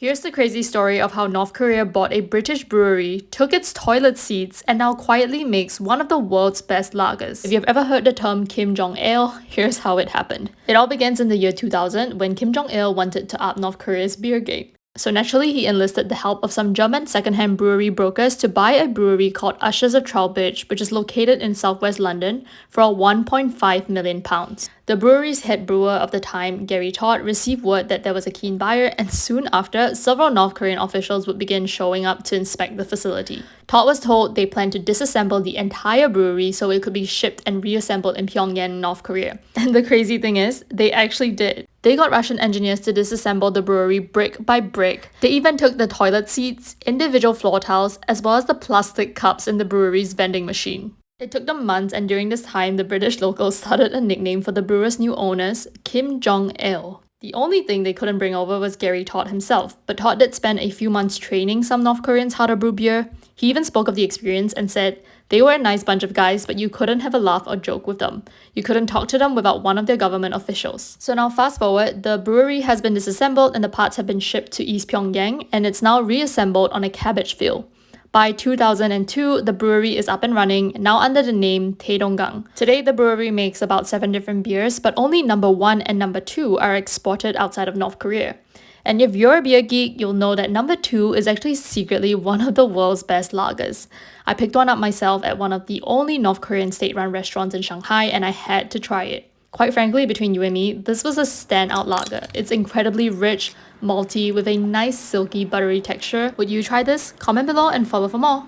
Here's the crazy story of how North Korea bought a British brewery, took its toilet seats, and now quietly makes one of the world's best lagers. If you've ever heard the term Jong Ale, here's how it happened. It all begins in the year 2000 when Jong Ale wanted to up North Korea's beer game. So naturally, he enlisted the help of some German secondhand brewery brokers to buy a brewery called Ushers of Trowbridge, which is located in southwest London, for £1.5 million. The brewery's head brewer of the time, Gary Todd, received word that there was a keen buyer, and soon after, several North Korean officials would begin showing up to inspect the facility. Todd was told they planned to disassemble the entire brewery so it could be shipped and reassembled in Pyongyang, North Korea. And the crazy thing is, they actually did. They got Russian engineers to disassemble the brewery brick by brick. They even took the toilet seats, individual floor tiles, as well as the plastic cups in the brewery's vending machine. It took them months, and during this time, the British locals started a nickname for the brewer's new owners, Jong Ale. The only thing they couldn't bring over was Gary Todd himself, but Todd did spend a few months training some North Koreans how to brew beer. He even spoke of the experience and said, "They were a nice bunch of guys, but you couldn't have a laugh or joke with them. You couldn't talk to them without one of their government officials." So now fast forward, the brewery has been disassembled and the parts have been shipped to East Pyongyang, and it's now reassembled on a cabbage field. By 2002, the brewery is up and running, now under the name Taedonggang. Today, the brewery makes about 7 different beers, but only number 1 and number 2 are exported outside of North Korea. And if you're a beer geek, you'll know that number 2 is actually secretly one of the world's best lagers. I picked one up myself at one of the only North Korean state-run restaurants in Shanghai, and I had to try it. Quite frankly, between you and me, this was a standout lager. It's incredibly rich, malty, with a nice silky, buttery texture. Would you try this? Comment below and follow for more.